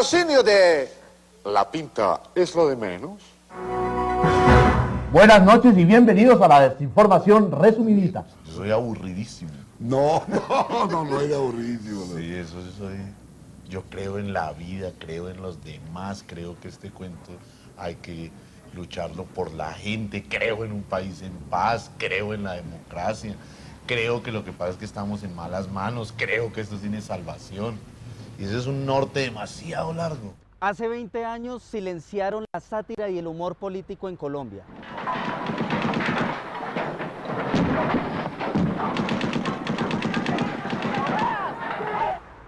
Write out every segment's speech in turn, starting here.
patrocinio de La Pinta es lo de menos. Buenas noches y bienvenidos a la desinformación resumidita. Yo soy aburridísimo. No es aburridísimo. ¿No? Sí, eso soy. Yo creo en la vida, creo en los demás, creo que este cuento hay que lucharlo por la gente, creo en un país en paz, creo en la democracia, creo que lo que pasa es que estamos en malas manos, creo que esto tiene salvación. Y ese es un norte demasiado largo. Hace 20 años silenciaron la sátira y el humor político en Colombia.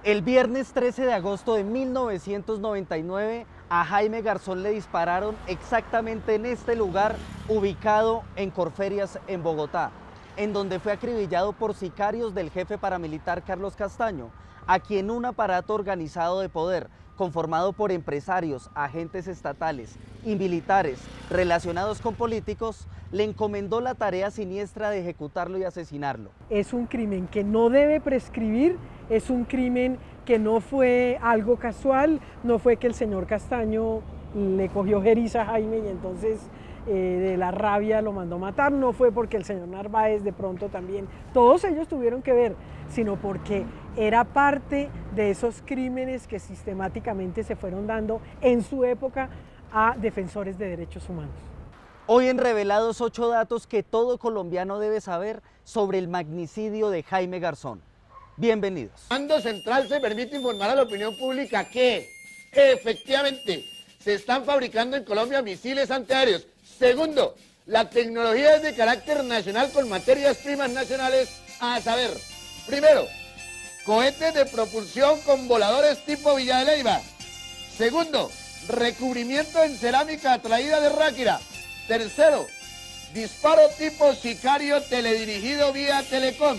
El viernes 13 de agosto de 1999 a Jaime Garzón le dispararon exactamente en este lugar ubicado en Corferias, en Bogotá, en donde fue acribillado por sicarios del jefe paramilitar Carlos Castaño, a quien un aparato organizado de poder, conformado por empresarios, agentes estatales y militares relacionados con políticos, le encomendó la tarea siniestra de ejecutarlo y asesinarlo. Es un crimen que no debe prescribir, es un crimen que no fue algo casual, no fue que el señor Castaño le cogió jeriza a Jaime y entonces de la rabia lo mandó matar, no fue porque el señor Narváez de pronto también, todos ellos tuvieron que ver, sino porque era parte de esos crímenes que sistemáticamente se fueron dando en su época a defensores de derechos humanos. Hoy en Revelados 8 datos que todo colombiano debe saber sobre el magnicidio de Jaime Garzón. Bienvenidos. El Comando Central se permite informar a la opinión pública que efectivamente se están fabricando en Colombia misiles antiaéreos. Segundo, la tecnología es de carácter nacional con materias primas nacionales, a saber, primero, cohetes de propulsión con voladores tipo Villa de Leyva. Segundo, recubrimiento en cerámica traída de Ráquira. Tercero, disparo tipo sicario teledirigido vía Telecom.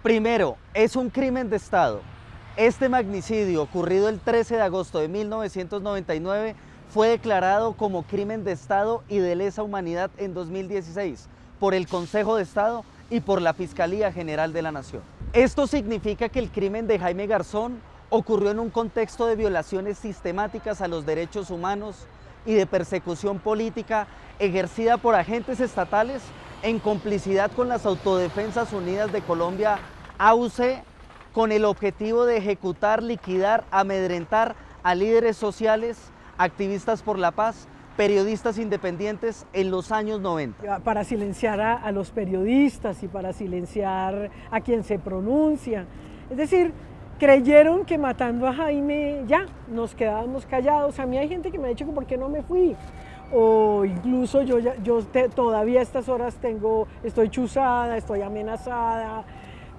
Primero, es un crimen de Estado. Este magnicidio, ocurrido el 13 de agosto de 1999, fue declarado como crimen de Estado y de lesa humanidad en 2016 por el Consejo de Estado y por la Fiscalía General de la Nación. Esto significa que el crimen de Jaime Garzón ocurrió en un contexto de violaciones sistemáticas a los derechos humanos y de persecución política ejercida por agentes estatales en complicidad con las Autodefensas Unidas de Colombia, AUC, con el objetivo de ejecutar, liquidar, amedrentar a líderes sociales, activistas por la paz, periodistas independientes en los años 90. Para silenciar a los periodistas y para silenciar a quien se pronuncia. Es decir, creyeron que matando a Jaime ya nos quedábamos callados. A mí hay gente que me ha dicho que por qué no me fui. O incluso todavía a estas horas estoy chuzada, estoy amenazada,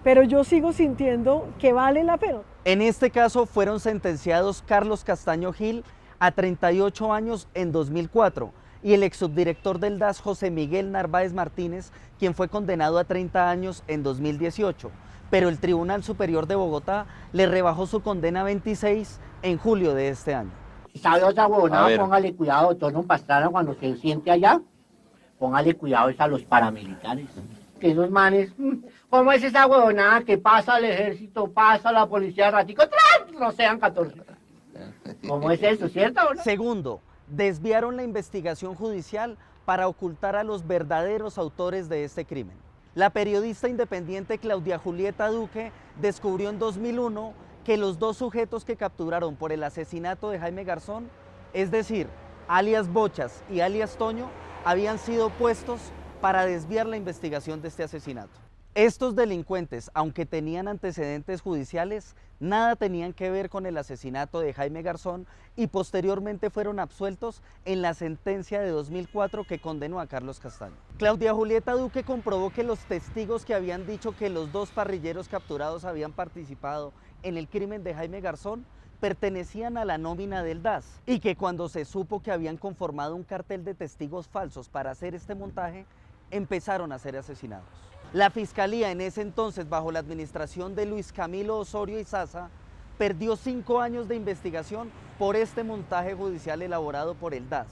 pero yo sigo sintiendo que vale la pena. En este caso fueron sentenciados Carlos Castaño Gil a 38 años en 2004 y el exsubdirector del DAS José Miguel Narváez Martínez, quien fue condenado a 30 años en 2018, pero el Tribunal Superior de Bogotá le rebajó su condena a 26 en julio de este año. ¿Sabe otra huevonada? Póngale cuidado, Tono Pastrana, cuando se siente allá, póngale cuidado a los paramilitares. Que esos manes, ¿cómo es esa huevonada que pasa el ejército, pasa la policía ratico, no sean 14? ¿Cómo es eso, cierto o no? Segundo, desviaron la investigación judicial para ocultar a los verdaderos autores de este crimen. La periodista independiente Claudia Julieta Duque descubrió en 2001 que los dos sujetos que capturaron por el asesinato de Jaime Garzón, es decir, alias Bochas y alias Toño, habían sido puestos para desviar la investigación de este asesinato. Estos delincuentes, aunque tenían antecedentes judiciales, nada tenían que ver con el asesinato de Jaime Garzón y posteriormente fueron absueltos en la sentencia de 2004 que condenó a Carlos Castaño. Claudia Julieta Duque comprobó que los testigos que habían dicho que los dos parrilleros capturados habían participado en el crimen de Jaime Garzón pertenecían a la nómina del DAS y que cuando se supo que habían conformado un cartel de testigos falsos para hacer este montaje, empezaron a ser asesinados. La Fiscalía en ese entonces, bajo la administración de Luis Camilo Osorio Izaza, perdió 5 años de investigación por este montaje judicial elaborado por el DAS,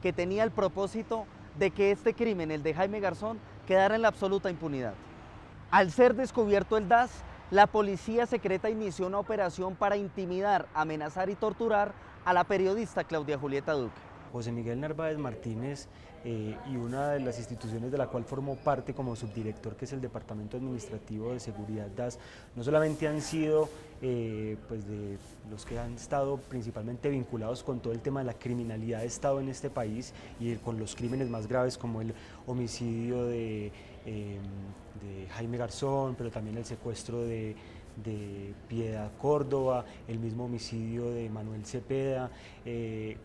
que tenía el propósito de que este crimen, el de Jaime Garzón, quedara en la absoluta impunidad. Al ser descubierto el DAS, la policía secreta inició una operación para intimidar, amenazar y torturar a la periodista Claudia Julieta Duque. José Miguel Narváez Martínez y una de las instituciones de la cual formó parte como subdirector, que es el Departamento Administrativo de Seguridad DAS, no solamente han sido pues de los que han estado principalmente vinculados con todo el tema de la criminalidad de Estado en este país y con los crímenes más graves como el homicidio de Jaime Garzón, pero también el secuestro de Piedad Córdoba, el mismo homicidio de Manuel Cepeda,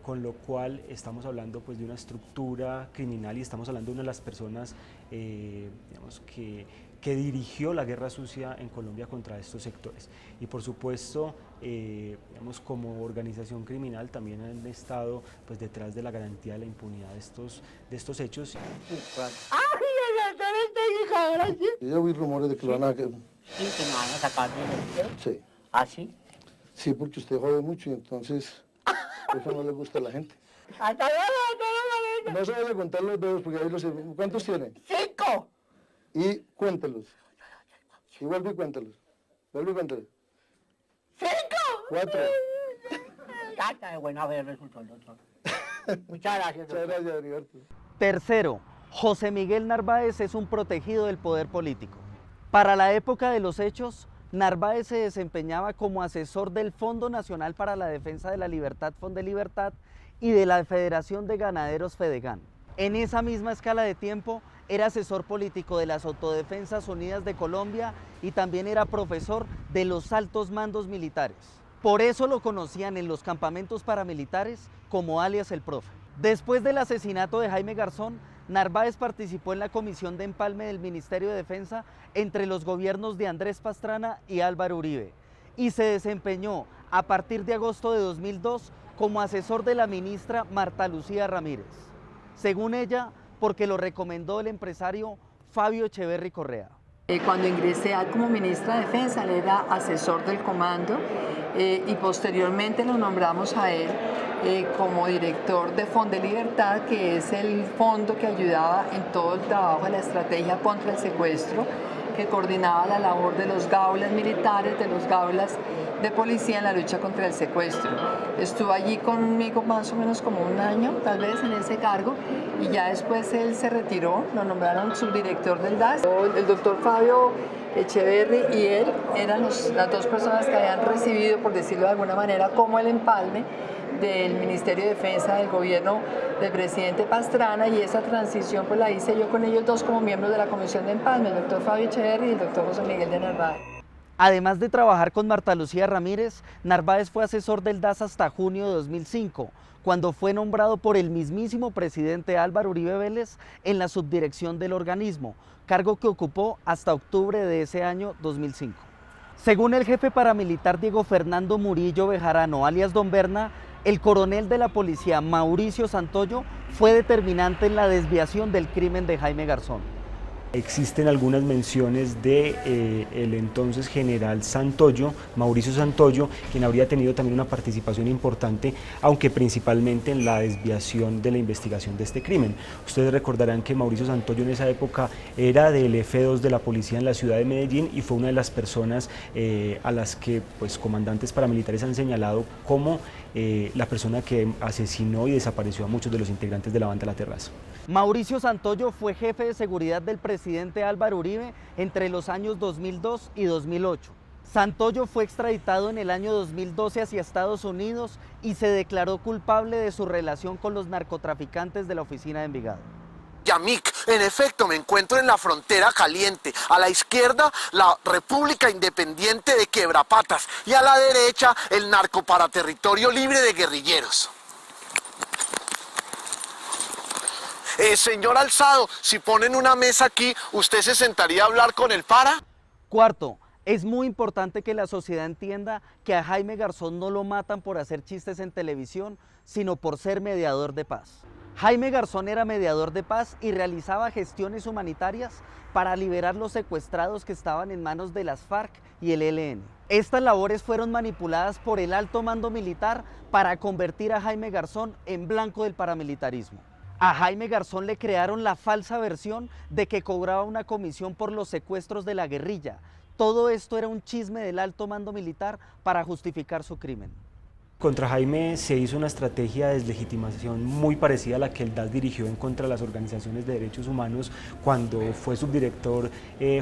con lo cual estamos hablando pues de una estructura criminal y estamos hablando de una de las personas digamos, que dirigió la guerra sucia en Colombia contra estos sectores. Y por supuesto, digamos, como organización criminal también han estado pues, detrás de la garantía de la impunidad de estos hechos. Ya oí rumores de que lo van a... Sí, que me van a sacar de... Sí. ¿Ah, sí? Sí, porque usted jode mucho y entonces eso no le gusta a la gente. ¡Hasta luego! No se vaya a contar los dedos porque ahí los... ¿Cuántos tiene? 5. Y cuéntelos. Y vuelve y cuéntelos. Vuelve y cuéntelos. 5. 4. Ya está de buena vez resultó el doctor. Muchas gracias, doctor. Muchas gracias, Heriberto. Tercero, José Miguel Narváez es un protegido del poder político. Para la época de los hechos, Narváez se desempeñaba como asesor del Fondo Nacional para la Defensa de la Libertad, Fondelibertad, y de la Federación de Ganaderos Fedegan. En esa misma escala de tiempo, era asesor político de las Autodefensas Unidas de Colombia y también era profesor de los altos mandos militares. Por eso lo conocían en los campamentos paramilitares como alias el profe. Después del asesinato de Jaime Garzón, Narváez participó en la comisión de empalme del Ministerio de Defensa entre los gobiernos de Andrés Pastrana y Álvaro Uribe y se desempeñó a partir de agosto de 2002 como asesor de la ministra Marta Lucía Ramírez. Según ella, porque lo recomendó el empresario Fabio Echeverry Correa. Cuando ingresé como ministra de Defensa, él era asesor del comando y posteriormente lo nombramos a él como director de Fondelibertad, que es el fondo que ayudaba en todo el trabajo de la estrategia contra el secuestro, que coordinaba la labor de los gaulas militares, de los gaulas de policía en la lucha contra el secuestro. Estuvo allí conmigo más o menos como un año, tal vez, en ese cargo, y ya después él se retiró, lo nombraron subdirector del DAS. El doctor Fabio Echeverry y él eran las dos personas que habían recibido, por decirlo de alguna manera, como el empalme del Ministerio de Defensa del gobierno del presidente Pastrana, y esa transición pues la hice yo con ellos dos como miembros de la comisión de empalme, el doctor Fabio Echeverry y el doctor José Miguel de Narváez. Además de trabajar con Marta Lucía Ramírez, Narváez fue asesor del DAS hasta junio de 2005, cuando fue nombrado por el mismísimo presidente Álvaro Uribe Vélez en la subdirección del organismo, cargo que ocupó hasta octubre de ese año 2005. Según el jefe paramilitar Diego Fernando Murillo Bejarano, alias Don Berna, el coronel de la policía Mauricio Santoyo fue determinante en la desviación del crimen de Jaime Garzón. Existen algunas menciones de el entonces general Santoyo, Mauricio Santoyo, quien habría tenido también una participación importante, aunque principalmente en la desviación de la investigación de este crimen. Ustedes recordarán que Mauricio Santoyo en esa época era del F2 de la policía en la ciudad de Medellín y fue una de las personas a las que pues, comandantes paramilitares han señalado como la persona que asesinó y desapareció a muchos de los integrantes de la banda La Terraza. Mauricio Santoyo fue jefe de seguridad del presidente Álvaro Uribe entre los años 2002 y 2008. Santoyo fue extraditado en el año 2012 hacia Estados Unidos y se declaró culpable de su relación con los narcotraficantes de la oficina de Envigado. Yamik, en efecto, me encuentro en la frontera caliente. A la izquierda, la República Independiente de Quebrapatas y a la derecha, el narcoparaterritorio libre de guerrilleros. Señor Alzado, si ponen una mesa aquí, ¿usted se sentaría a hablar con el para? Cuarto, es muy importante que la sociedad entienda que a Jaime Garzón no lo matan por hacer chistes en televisión, sino por ser mediador de paz. Jaime Garzón era mediador de paz y realizaba gestiones humanitarias para liberar los secuestrados que estaban en manos de las FARC y el ELN. Estas labores fueron manipuladas por el alto mando militar para convertir a Jaime Garzón en blanco del paramilitarismo. A Jaime Garzón le crearon la falsa versión de que cobraba una comisión por los secuestros de la guerrilla. Todo esto era un chisme del alto mando militar para justificar su crimen. Contra Jaime se hizo una estrategia de deslegitimación muy parecida a la que el DAS dirigió en contra de las organizaciones de derechos humanos cuando fue subdirector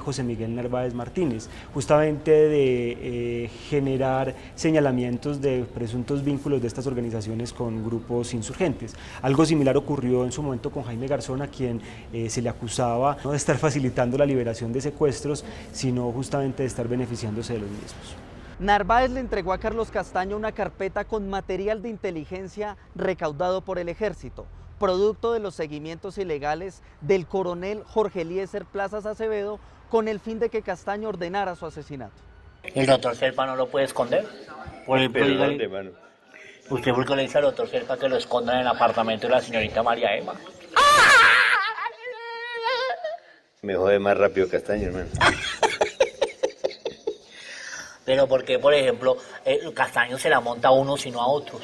José Miguel Narváez Martínez, justamente de generar señalamientos de presuntos vínculos de estas organizaciones con grupos insurgentes. Algo similar ocurrió en su momento con Jaime Garzón, a quien se le acusaba no de estar facilitando la liberación de secuestros, sino justamente de estar beneficiándose de los mismos. Narváez le entregó a Carlos Castaño una carpeta con material de inteligencia recaudado por el ejército, producto de los seguimientos ilegales del coronel Jorge Eliezer Plazas Acevedo, con el fin de que Castaño ordenara su asesinato. ¿El doctor Serpa no lo puede esconder? ¿Dónde, mano? ¿Usted por qué le dice al doctor Serpa que lo esconda en el apartamento de la señorita María Emma? Me jode más rápido Castaño, hermano. Pero ¿por qué, por ejemplo, Castaño se la monta a uno sino a otros?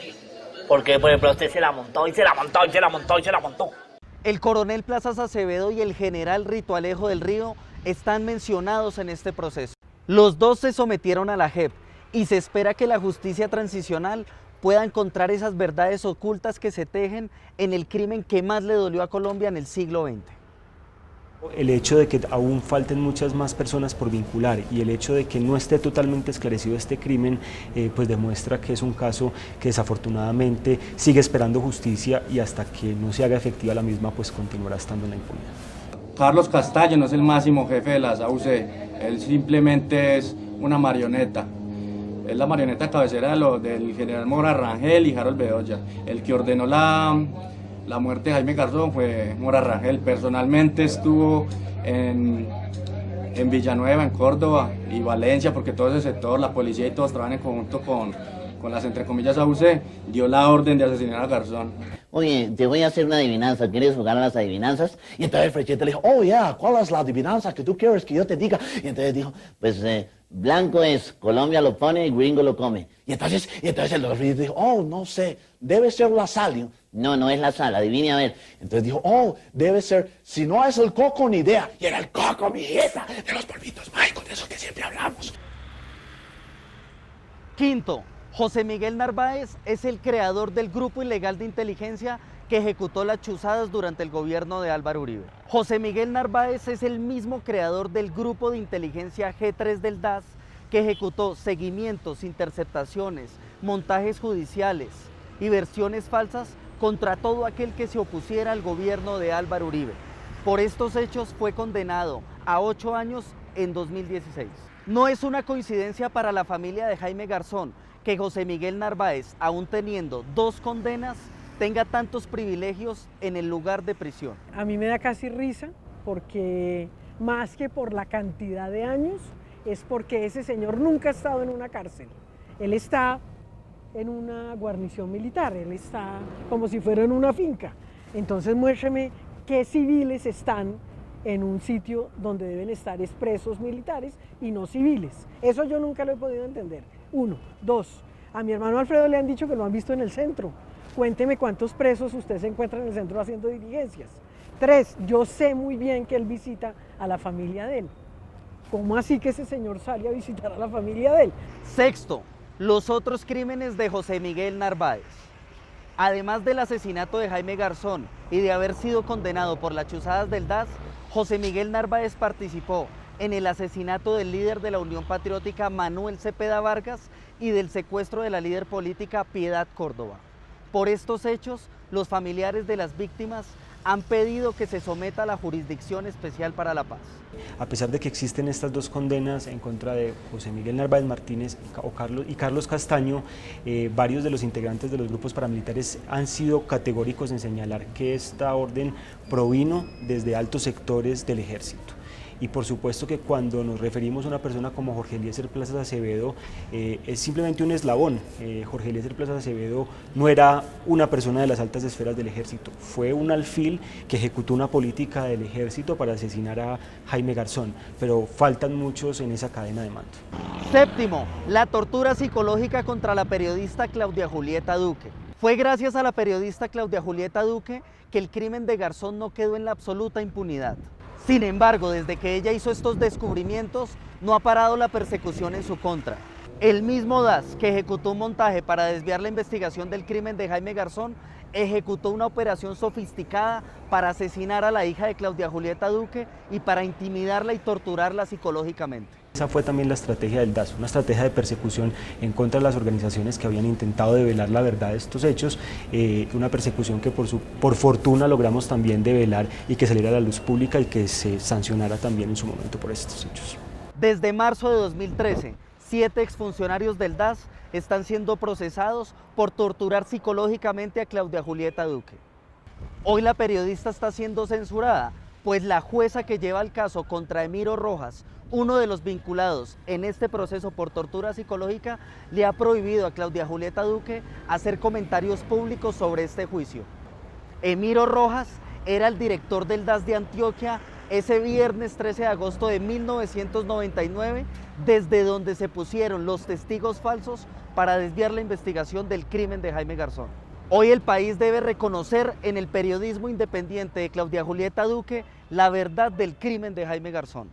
¿Por qué, por ejemplo, usted se la montó y se la montó y se la montó y se la montó? El coronel Plazas Acevedo y el general Rito Alejo del Río están mencionados en este proceso. Los dos se sometieron a la JEP y se espera que la justicia transicional pueda encontrar esas verdades ocultas que se tejen en el crimen que más le dolió a Colombia en el siglo XX. El hecho de que aún falten muchas más personas por vincular y el hecho de que no esté totalmente esclarecido este crimen, pues demuestra que es un caso que desafortunadamente sigue esperando justicia y hasta que no se haga efectiva la misma, pues continuará estando en la impunidad. Carlos Castaño no es el máximo jefe de la SAUC, él simplemente es una marioneta. Es la marioneta cabecera del general Mora Rangel y Harold Bedoya. El que ordenó la muerte de Jaime Garzón fue Mora Rangel. Personalmente estuvo en Villanueva, en Córdoba y Valencia, porque todo ese sector, la policía y todos trabajan en conjunto con las, entre comillas, AUC, dio la orden de asesinar a Garzón. Oye, te voy a hacer una adivinanza, ¿quieres jugar a las adivinanzas? Y entonces Frechete le dijo, oh, ¿cuál es la adivinanza que tú quieres que yo te diga? Y entonces dijo, Pues blanco es, Colombia lo pone y gringo lo come. y entonces el doctor Frechete dijo, oh, no sé, debe ser la sal. No, no es la sal, adivine a ver. Entonces dijo, oh, debe ser, si no es el coco, ni idea. Y era el coco, mi hija, de los polvitos mágicos, de esos que siempre hablamos. Quinto, José Miguel Narváez es el creador del grupo ilegal de inteligencia que ejecutó las chuzadas durante el gobierno de Álvaro Uribe. José Miguel Narváez es el mismo creador del grupo de inteligencia G3 del DAS que ejecutó seguimientos, interceptaciones, montajes judiciales y versiones falsas contra todo aquel que se opusiera al gobierno de Álvaro Uribe. Por estos hechos fue condenado a 8 años en 2016. No es una coincidencia para la familia de Jaime Garzón que José Miguel Narváez, aún teniendo 2 condenas, tenga tantos privilegios en el lugar de prisión. A mí me da casi risa porque más que por la cantidad de años, es porque ese señor nunca ha estado en una cárcel. Él está en una guarnición militar, él está como si fuera en una finca. Entonces muéstrame qué civiles están en un sitio donde deben estar presos militares y no civiles. Eso yo nunca lo he podido entender. 1. 2. A mi hermano Alfredo le han dicho que lo han visto en el centro. Cuénteme cuántos presos usted se encuentra en el centro haciendo diligencias. 3. Yo sé muy bien que él visita a la familia de él. ¿Cómo así que ese señor sale a visitar a la familia de él? Sexto, los otros crímenes de José Miguel Narváez. Además del asesinato de Jaime Garzón y de haber sido condenado por las chuzadas del DAS, José Miguel Narváez participó en el asesinato del líder de la Unión Patriótica Manuel Cepeda Vargas y del secuestro de la líder política Piedad Córdoba. Por estos hechos, los familiares de las víctimas han pedido que se someta a la Jurisdicción Especial para la Paz. A pesar de que existen estas 2 condenas en contra de José Miguel Narváez Martínez y Carlos Castaño, varios de los integrantes de los grupos paramilitares han sido categóricos en señalar que esta orden provino desde altos sectores del ejército. Y por supuesto que cuando nos referimos a una persona como Jorge Eliezer Plazas Acevedo, es simplemente un eslabón. Jorge Eliezer Plazas Acevedo no era una persona de las altas esferas del ejército, fue un alfil que ejecutó una política del ejército para asesinar a Jaime Garzón, pero faltan muchos en esa cadena de mando. Séptimo, la tortura psicológica contra la periodista Claudia Julieta Duque. Fue gracias a la periodista Claudia Julieta Duque que el crimen de Garzón no quedó en la absoluta impunidad. Sin embargo, desde que ella hizo estos descubrimientos, no ha parado la persecución en su contra. El mismo DAS que ejecutó un montaje para desviar la investigación del crimen de Jaime Garzón, ejecutó una operación sofisticada para asesinar a la hija de Claudia Julieta Duque y para intimidarla y torturarla psicológicamente. Esa fue también la estrategia del DAS, una estrategia de persecución en contra de las organizaciones que habían intentado develar la verdad de estos hechos, una persecución que por fortuna logramos también develar y que saliera a la luz pública y que se sancionara también en su momento por estos hechos. Desde marzo de 2013, 7 exfuncionarios del DAS están siendo procesados por torturar psicológicamente a Claudia Julieta Duque. Hoy la periodista está siendo censurada, pues la jueza que lleva el caso contra Emiro Rojas, uno de los vinculados en este proceso por tortura psicológica, le ha prohibido a Claudia Julieta Duque hacer comentarios públicos sobre este juicio. Emiro Rojas era el director del DAS de Antioquia ese viernes 13 de agosto de 1999, desde donde se pusieron los testigos falsos para desviar la investigación del crimen de Jaime Garzón. Hoy el país debe reconocer en el periodismo independiente de Claudia Julieta Duque la verdad del crimen de Jaime Garzón.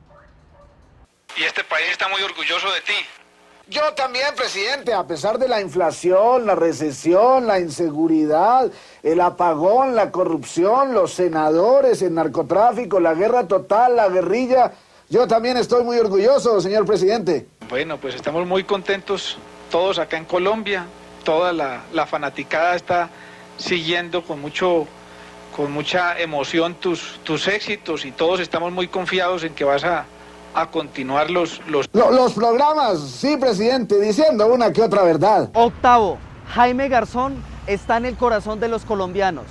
Y este país está muy orgulloso de ti. Yo también, presidente, a pesar de la inflación, la recesión, la inseguridad, el apagón, la corrupción, los senadores, el narcotráfico, la guerra total, la guerrilla, yo también estoy muy orgulloso, señor presidente. Bueno, pues estamos muy contentos todos acá en Colombia, toda la fanaticada está siguiendo con mucha emoción tus éxitos y todos estamos muy confiados en que vas a continuar los programas, sí, presidente, diciendo una que otra verdad. Octavo, Jaime Garzón está en el corazón de los colombianos.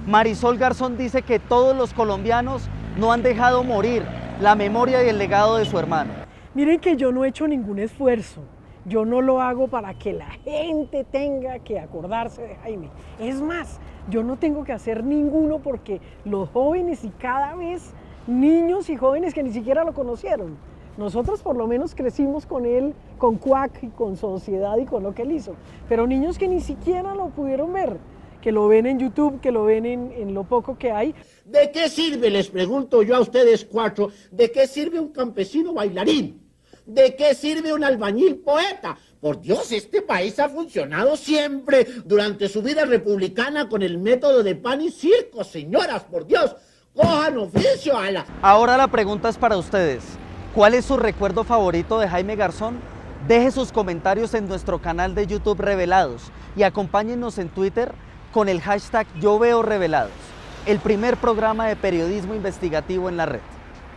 Marisol Garzón dice que todos los colombianos no han dejado morir la memoria y el legado de su hermano. Miren que yo no he hecho ningún esfuerzo. Yo no lo hago para que la gente tenga que acordarse de Jaime. Es más, yo no tengo que hacer ninguno porque los jóvenes y cada vez niños y jóvenes que ni siquiera lo conocieron. Nosotros por lo menos crecimos con él, con Cuac y con Sociedad y con lo que él hizo. Pero niños que ni siquiera lo pudieron ver, que lo ven en YouTube, que lo ven en lo poco que hay. ¿De qué sirve, les pregunto yo a ustedes cuatro, de qué sirve un campesino bailarín? ¿De qué sirve un albañil poeta? Por Dios, este país ha funcionado siempre durante su vida republicana con el método de pan y circo, señoras, por Dios. Cojan oficio a la... Ahora la pregunta es para ustedes. ¿Cuál es su recuerdo favorito de Jaime Garzón? Deje sus comentarios en nuestro canal de YouTube Revelados y acompáñenos en Twitter con el hashtag YoVeoRevelados, el primer programa de periodismo investigativo en la red.